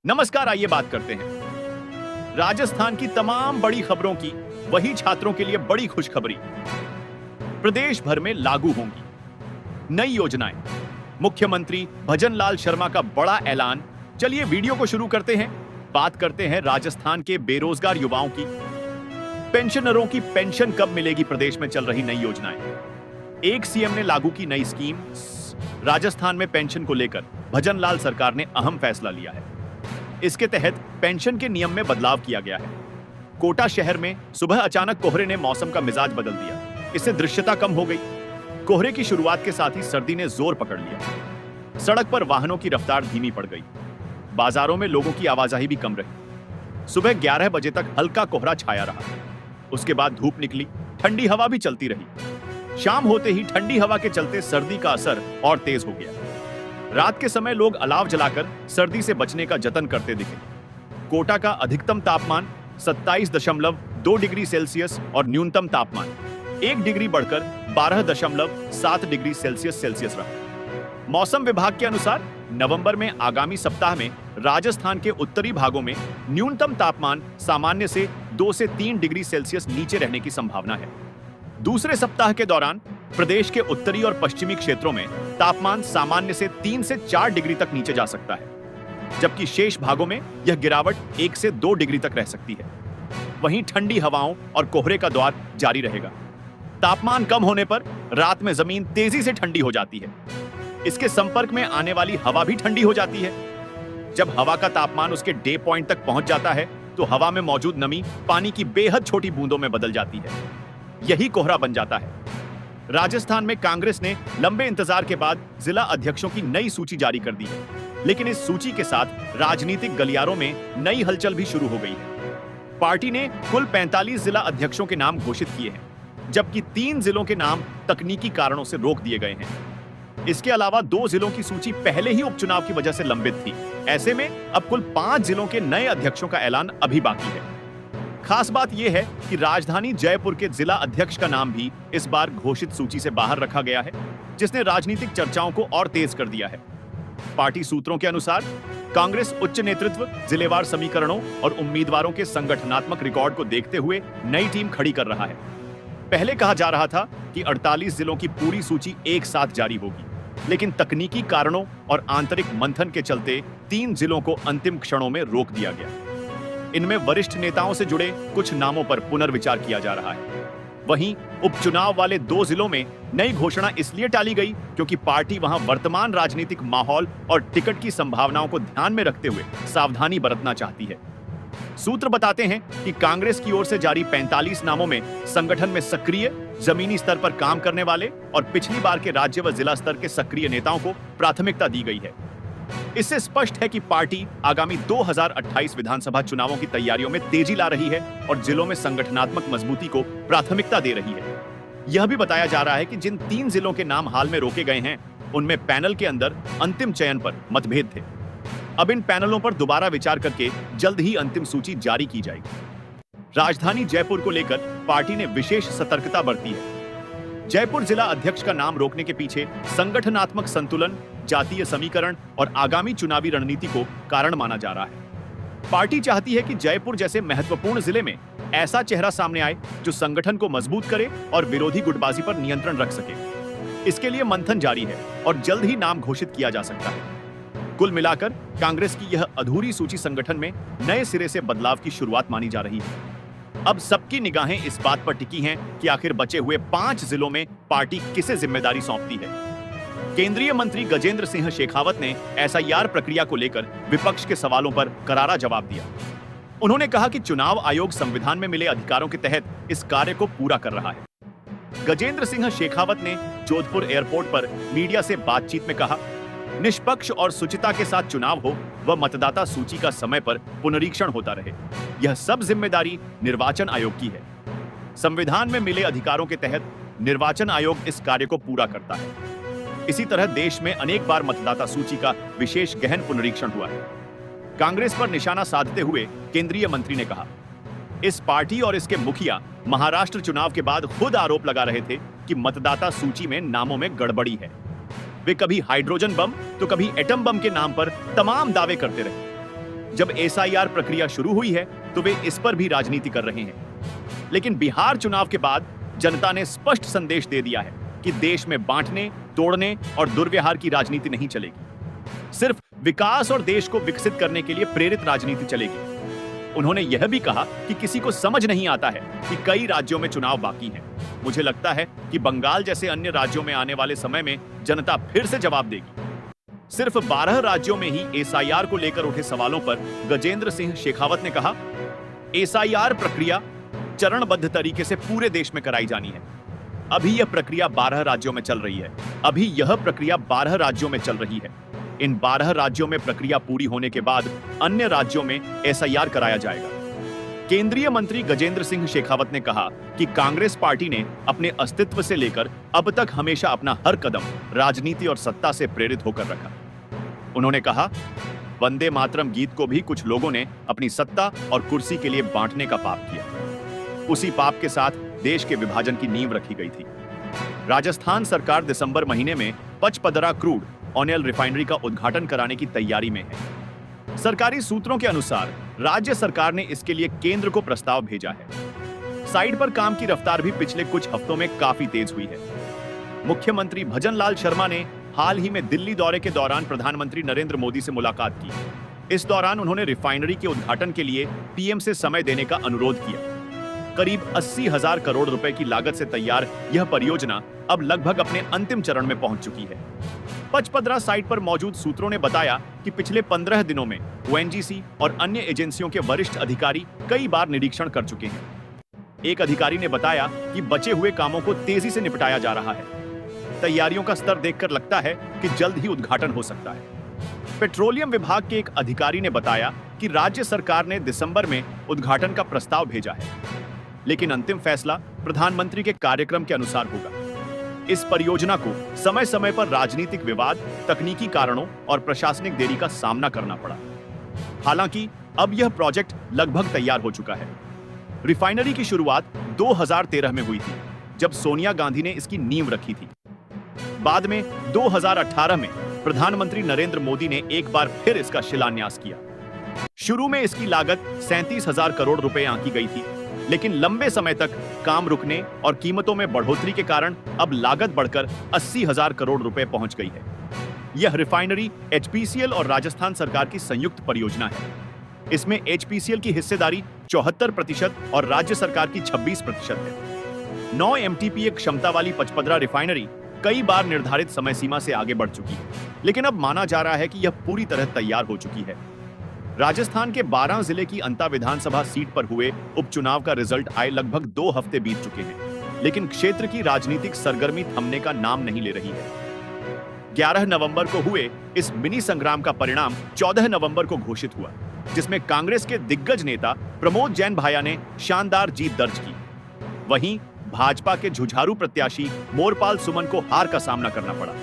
नमस्कार, आइए बात करते हैं राजस्थान की तमाम बड़ी खबरों की। वही छात्रों के लिए बड़ी खुशखबरी, प्रदेश भर में लागू होंगी नई योजनाएं। मुख्यमंत्री भजनलाल शर्मा का बड़ा ऐलान। चलिए वीडियो को शुरू करते हैं। बात करते हैं राजस्थान के बेरोजगार युवाओं की। पेंशनरों की पेंशन कब मिलेगी, प्रदेश में चल रही नई योजनाएं। एक सीएम ने लागू की नई स्कीम। राजस्थान में पेंशन को लेकर भजनलाल सरकार ने अहम फैसला लिया है। इसके तहत पेंशन के नियम में बदलाव किया गया है। कोटा शहर में सुबह अचानक कोहरे ने मौसम का मिजाज बदल दिया। इससे दृश्यता कम हो गई। कोहरे की शुरुआत के साथ ही सर्दी ने जोर पकड़ लिया। सड़क पर वाहनों की रफ्तार धीमी पड़ गई। बाजारों में लोगों की आवाजाही भी कम रही। सुबह 11 बजे तक हल्का कोहरा छाया रहा। उसके बाद धूप निकली, ठंडी हवा भी चलती रही। शाम होते ही ठंडी हवा के चलते सर्दी का असर और तेज हो गया। रात के समय लोग अलाव जलाकर सर्दी से बचने का जतन करते दिखे। कोटा का अधिकतम तापमान 27.2 डिग्री सेल्सियस और न्यूनतम तापमान 1 डिग्री बढ़कर 12.7 डिग्री सेल्सियस रहा। मौसम विभाग के अनुसार नवंबर में आगामी सप्ताह में राजस्थान के उत्तरी भागों में न्यूनतम तापमान सामान्य से 2 से 3 डिग्री सेल्सियस नीचे रहने की संभावना है। दूसरे सप्ताह के दौरान प्रदेश के उत्तरी और पश्चिमी क्षेत्रों में तापमान सामान्य से 3 से 4 डिग्री तक नीचे जा सकता है, जबकि शेष भागों में यह गिरावट 1 से 2 डिग्री तक रह सकती है। वहीं ठंडी हवाओं और कोहरे का दौर जारी रहेगा। तापमान कम होने पर रात में जमीन तेजी से ठंडी हो जाती है। इसके संपर्क में आने वाली हवा भी ठंडी हो जाती है। जब हवा का तापमान उसके डे पॉइंट तक पहुंच जाता है तो हवा में मौजूद नमी पानी की बेहद छोटी बूंदों में बदल जाती है। यही कोहरा बन जाता है। राजस्थान में कांग्रेस ने लंबे इंतजार के बाद जिला अध्यक्षों की नई सूची जारी कर दी है, लेकिन इस सूची के साथ राजनीतिक गलियारों में नई हलचल भी शुरू हो गई है। पार्टी ने कुल 45 जिला अध्यक्षों के नाम घोषित किए हैं, जबकि 3 जिलों के नाम तकनीकी कारणों से रोक दिए गए हैं। इसके अलावा 2 जिलों की सूची पहले ही उपचुनाव की वजह से लंबित थी। ऐसे में अब कुल 5 जिलों के नए अध्यक्षों का ऐलान अभी बाकी है। खास बात यह है कि राजधानी जयपुर के जिला अध्यक्ष का नाम भी इस बार घोषित सूची से बाहर रखा गया है, जिसने राजनीतिक चर्चाओं को और तेज कर दिया है। पार्टी सूत्रों के अनुसार कांग्रेस उच्च नेतृत्व जिलेवार समीकरणों और उम्मीदवारों के संगठनात्मक रिकॉर्ड को देखते हुए नई टीम खड़ी कर रहा है। पहले कहा जा रहा था कि 48 जिलों की पूरी सूची एक साथ जारी होगी, लेकिन तकनीकी कारणों और आंतरिक मंथन के चलते 3 जिलों को अंतिम क्षणों में रोक दिया गया। इनमें वरिष्ठ नेताओं से जुड़े कुछ नामों पर पुनर्विचार किया जा रहा है। वहीं उपचुनाव वाले 2 जिलों में नई घोषणा इसलिए टाली गई क्योंकि पार्टी वहां वर्तमान राजनीतिक माहौल और टिकट की संभावनाओं को ध्यान में रखते हुए सावधानी बरतना चाहती है। सूत्र बताते हैं कि कांग्रेस की ओर से जारी 45 नामों में संगठन में सक्रिय, जमीनी स्तर पर काम करने वाले और पिछली बार के राज्य व जिला स्तर के सक्रिय नेताओं को प्राथमिकता दी गई है। इससे स्पष्ट है कि पार्टी आगामी 2028 विधानसभा चुनावों की तैयारियों में तेजी ला रही है और जिलों में संगठनात्मक मजबूती को प्राथमिकता दे रही है। यह भी बताया जा रहा है कि जिन 3 जिलों के नाम हाल में रोके गए हैं, उनमें पैनल के अंदर अंतिम चयन पर मतभेद थे। अब इन पैनलों पर दोबारा विचार करके जल्द ही अंतिम सूची जारी की जाएगी। राजधानी जयपुर को लेकर पार्टी ने विशेष सतर्कता बरती है। जयपुर जिला अध्यक्ष का नाम रोकने के पीछे संगठनात्मक संतुलन, जातीय समीकरण और आगामी चुनावी रणनीति को कारण माना जा रहा है। पार्टी चाहती है कि जयपुर जैसे महत्वपूर्ण जिले में ऐसा चेहरा सामने आए जो संगठन को मजबूत करे और विरोधी गुटबाजी पर नियंत्रण रख सके। इसके लिए मंथन जारी है और जल्द ही नाम घोषित किया जा सकता है। कुल मिलाकर कांग्रेस की यह अधूरी सूची संगठन में नए सिरे से बदलाव की शुरुआत मानी जा रही है। अब सबकी निगाहें इस बात पर टिकी हैं कि आखिर बचे हुए 5 जिलों में पार्टी किसे जिम्मेदारी सौंपती है। केंद्रीय मंत्री गजेंद्र सिंह शेखावत ने एसआईआर प्रक्रिया को लेकर विपक्ष के सवालों पर करारा जवाब दिया। उन्होंने कहा कि चुनाव आयोग संविधान में मिले अधिकारों के तहत इस कार्य को पूरा कर रहा है। गजेंद्र सिंह शेखावत ने जोधपुर एयरपोर्ट पर मीडिया से बातचीत में कहा, निष्पक्ष और शुचिता के साथ चुनाव हो व मतदाता सूची का समय पर पुनरीक्षण होता रहे। यह सब जिम्मेदारी निर्वाचन आयोग की है। संविधान में मिले अधिकारों के तहत निर्वाचन आयोग इस कार्य को पूरा करता है। इसी तरह देश में अनेक बार मतदाता सूची का विशेष गहन पुनरीक्षण हुआ है। कांग्रेस पर निशाना साधते हुए केंद्रीय मंत्री ने कहा, इस पार्टी और इसके मुखिया महाराष्ट्र चुनाव के बाद खुद आरोप लगा रहे थे कि मतदाता सूची में नामों में गड़बड़ी है। वे कभी हाइड्रोजन बम तो कभी एटम बम के नाम पर तमाम दावे करते रहे। जब एसआईआर प्रक्रिया शुरू हुई है तो वे इस पर भी राजनीति कर रहे हैं। लेकिन बिहार चुनाव के बाद जनता ने स्पष्ट संदेश दे दिया है कि देश में बांटने, तोड़ने और दुर्व्यवहार की राजनीति नहीं चलेगी। सिर्फ विकास और देश को विकसित करने के लिए प्रेरित राजनीति चलेगी। उन्होंने यह भी कहा कि किसी को समझ नहीं आता है कि कई राज्यों में चुनाव बाकी हैं। मुझे लगता है कि बंगाल जैसे अन्य राज्यों में आने वाले समय में जनता फिर से जवाब देगी। सिर्फ 12 राज्यों में ही एसआईआर को लेकर उठे सवालों पर गजेंद्र सिंह शेखावत ने कहा, एसआईआर प्रक्रिया चरणबद्ध तरीके से पूरे देश में कराई जानी है। अभी यह प्रक्रिया 12 राज्यों में चल रही है। इन 12 राज्यों में प्रक्रिया पूरी होने के बाद अन्य राज्यों में एसआईआर कराया जाएगा। केंद्रीय मंत्री गजेंद्र सिंह शेखावत ने कहा कि कांग्रेस पार्टी ने अपने अस्तित्व से लेकर अब तक हमेशा अपना हर कदम राजनीति और सत्ता से प्रेरित होकर रखा। उन्होंने कहा, वंदे मातरम गीत को भी कुछ लोगों ने अपनी सत्ता और कुर्सी के लिए बांटने का पाप किया। उसी पाप के साथ देश के विभाजन की नींव रखी गई थी। राजस्थान सरकार दिसंबर महीने में पचपदरा क्रूड ऑयल रिफाइनरी का उद्घाटन कराने की तैयारी में है। सरकारी सूत्रों के अनुसार राज्य सरकार ने इसके लिए केंद्र को प्रस्ताव भेजा है। साइट पर काम की रफ्तार भी पिछले कुछ हफ्तों में काफी तेज हुई है। मुख्यमंत्री भजनलाल शर्मा ने हाल ही में दिल्ली दौरे के दौरान प्रधानमंत्री नरेंद्र मोदी से मुलाकात की। इस दौरान उन्होंने रिफाइनरी के उद्घाटन के लिए पीएम से समय देने का अनुरोध किया। करीब 80,000 करोड़ रुपए की लागत से तैयार यह परियोजना अब लगभग अपने अंतिम चरण में पहुंच चुकी है। पचपदरा साइट पर मौजूद सूत्रों ने बताया कि पिछले 15 दिनों में ओएनजीसी और अन्य एजेंसियों के वरिष्ठ अधिकारी कई बार निरीक्षण कर चुके हैं। एक अधिकारी ने बताया कि बचे हुए कामों को तेजी से निपटाया जा रहा है। तैयारियों का स्तर देखकर लगता है कि जल्द ही उद्घाटन हो सकता है। पेट्रोलियम विभाग के एक अधिकारी ने बताया कि राज्य सरकार ने दिसंबर में उद्घाटन का प्रस्ताव भेजा है, लेकिन अंतिम फैसला प्रधानमंत्री के कार्यक्रम के अनुसार होगा। इस परियोजना को समय समय पर राजनीतिक विवाद, तकनीकी कारणों और प्रशासनिक देरी का सामना करना पड़ा। हालांकि अब यह प्रोजेक्ट लगभग तैयार हो चुका है। रिफाइनरी की शुरुआत 2013 में हुई थी, जब सोनिया गांधी ने इसकी नींव रखी थी। बाद में 2018 में प्रधानमंत्री नरेंद्र मोदी ने एक बार फिर इसका शिलान्यास किया। शुरू में इसकी लागत 37,000 करोड़ रुपए आंकी गई थी, लेकिन लंबे समय तक काम रुकने और कीमतों में बढ़ोतरी के कारण अब लागत बढ़कर 80,000 करोड़ रुपए पहुंच गई है। यह रिफाइनरी एचपीसीएल और राजस्थान सरकार की संयुक्त परियोजना है। इसमें एचपीसीएल की हिस्सेदारी 74% और राज्य सरकार की 26% है। 9 MTPA क्षमता वाली पचपदरा रिफाइनरी कई बार निर्धारित समय सीमा से आगे बढ़ चुकी है, लेकिन अब माना जा रहा है कि यह पूरी तरह तैयार हो चुकी है। राजस्थान के 12 जिले की अंता विधानसभा सीट पर हुए उपचुनाव का रिजल्ट आए लगभग 2 हफ्ते बीत चुके हैं, लेकिन क्षेत्र की राजनीतिक सरगर्मी थमने का नाम नहीं ले रही है। 11 नवंबर को हुए इस मिनी संग्राम का परिणाम 14 नवंबर को घोषित हुआ, जिसमें कांग्रेस के दिग्गज नेता प्रमोद जैन भाया ने शानदार जीत दर्ज की। वहीं भाजपा के जुझारू प्रत्याशी मोरपाल सुमन को हार का सामना करना पड़ा।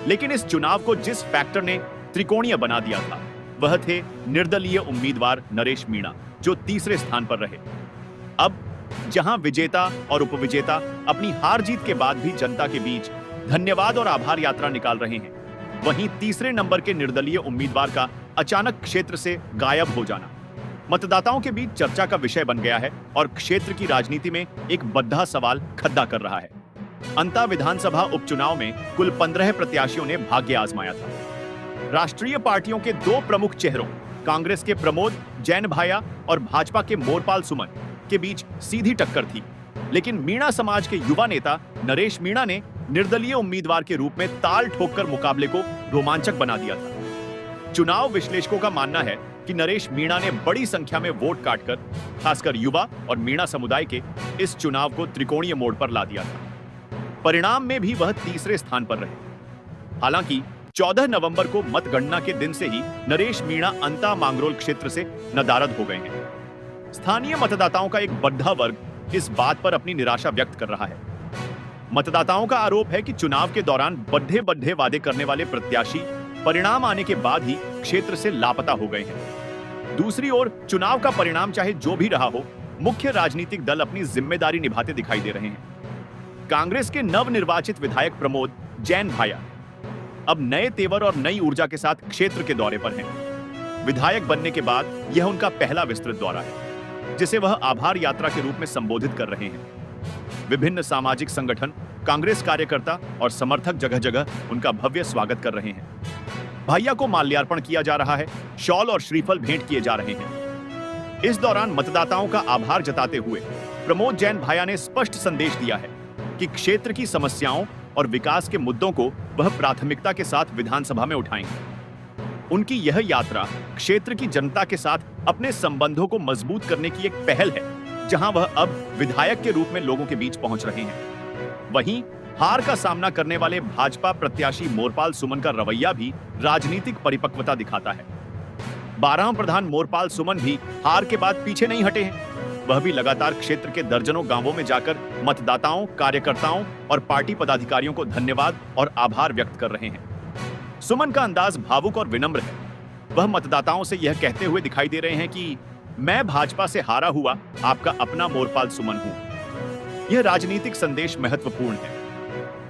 लेकिन इस चुनाव को जिस फैक्टर ने त्रिकोणीय बना दिया था, वह थे निर्दलीय उम्मीदवार नरेश मीणा, जो तीसरे स्थान पर रहे। अब जहां विजेता और उपविजेता अपनी हार जीत के बाद भी जनता के बीच धन्यवाद और आभार यात्रा निकाल रहे हैं, वहीं तीसरे नंबर के निर्दलीय उम्मीदवार का अचानक क्षेत्र से गायब हो जाना मतदाताओं के बीच चर्चा का विषय बन गया है और क्षेत्र की राजनीति में एक बद्धा सवाल खड़ा कर रहा है। अंता विधानसभा उपचुनाव में कुल 15 प्रत्याशियों ने भाग्य आजमाया था। राष्ट्रीय पार्टियों के 2 प्रमुख चेहरों, कांग्रेस के प्रमोद जैन भाया और भाजपा के मोरपाल सुमन के बीच सीधी टक्कर थी, लेकिन मीणा समाज के युवा नेता नरेश मीणा ने निर्दलीय उम्मीदवार के रूप में ताल ठोककर मुकाबले को रोमांचक बना दिया था। चुनाव विश्लेषकों का मानना है कि नरेश मीणा ने बड़ी संख्या में वोट काटकर खासकर युवा और मीणा समुदाय के इस चुनाव को त्रिकोणीय मोड़ पर ला दिया था। परिणाम में भी वह तीसरे स्थान पर रहे। हालांकि 14 नवंबर को मतगणना के दिन से ही नरेश मीणा अंता मांगरोल क्षेत्र से नदारद हो गए हैं। स्थानीय मतदाताओं का एक बड़ा वर्ग इस बात पर अपनी निराशा व्यक्त कर रहा है। मतदाताओं का आरोप है कि चुनाव के दौरान बड़े वादे करने वाले प्रत्याशी परिणाम आने के बाद ही क्षेत्र से लापता हो गए हैं। दूसरी ओर चुनाव का परिणाम चाहे जो भी रहा हो, मुख्य राजनीतिक दल अपनी जिम्मेदारी निभाते दिखाई दे रहे हैं। कांग्रेस के नवनिर्वाचित विधायक प्रमोद जैन भाया अब नए तेवर और नई ऊर्जा के साथ क्षेत्र के दौरे पर हैं। विधायक बनने के बाद यह उनका पहला विस्तृत दौरा है, जिसे वह आभार यात्रा के रूप में संबोधित कर रहे हैं। विभिन्न सामाजिक संगठन, कांग्रेस कार्यकर्ता और समर्थक जगह जगह उनका भव्य स्वागत कर रहे हैं। भैया को माल्यार्पण किया जा रहा है, शॉल और श्रीफल भेंट किए जा रहे हैं। इस दौरान मतदाताओं का आभार जताते हुए प्रमोद जैन भैया ने स्पष्ट संदेश दिया है कि क्षेत्र की समस्याओं और विकास के मुद्दों को वह प्राथमिकता के साथ विधानसभा में उठाएंगे। उनकी यह यात्रा क्षेत्र की जनता के साथ अपने संबंधों को मजबूत करने की एक पहल है, जहां वह अब विधायक के रूप में लोगों के बीच पहुंच रहे हैं। वहीं हार का सामना करने वाले भाजपा प्रत्याशी मोरपाल सुमन का रवैया भी राजनीतिक परिपक्वता दिखाता है। 12वां प्रधान मोरपाल सुमन भी हार के बाद पीछे नहीं हटे हैं। वह भी लगातार क्षेत्र के दर्जनों गांवों में जाकर मतदाताओं, कार्यकर्ताओं और पार्टी पदाधिकारियों को धन्यवाद और आभार व्यक्त कर रहे हैं। सुमन का अंदाज भावुक और विनम्र है। वह मतदाताओं से यह कहते हुए दिखाई दे रहे हैं कि मैं भाजपा से हारा हुआ आपका अपना मोरपाल सुमन हूं। यह राजनीतिक संदेश महत्वपूर्ण है।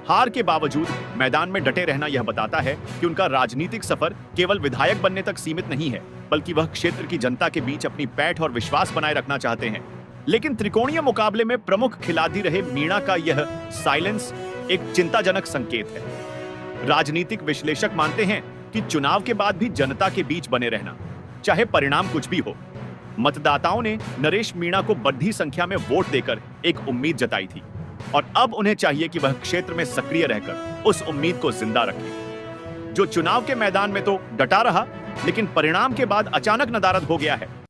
हार के बावजूद मैदान में डटे रहना यह बताता है कि उनका राजनीतिक सफर केवल विधायक बनने तक सीमित नहीं है, बल्कि वह क्षेत्र की जनता के बीच अपनी पैठ और विश्वास बनाए रखना चाहते हैं। लेकिन त्रिकोणीय मुकाबले में प्रमुख खिलाड़ी रहे मीणा का यह साइलेंस एक चिंताजनक संकेत है। राजनीतिक विश्लेषक मानते हैं कि चुनाव के बाद भी जनता के बीच बने रहना, चाहे परिणाम कुछ भी हो। मतदाताओं ने नरेश मीणा को बड़ी संख्या में वोट देकर एक उम्मीद जताई थी और अब उन्हें चाहिए कि वह क्षेत्र में सक्रिय रहकर उस उम्मीद को जिंदा रखें। जो चुनाव के मैदान में तो डटा रहा, लेकिन परिणाम के बाद अचानक नदारद हो गया है।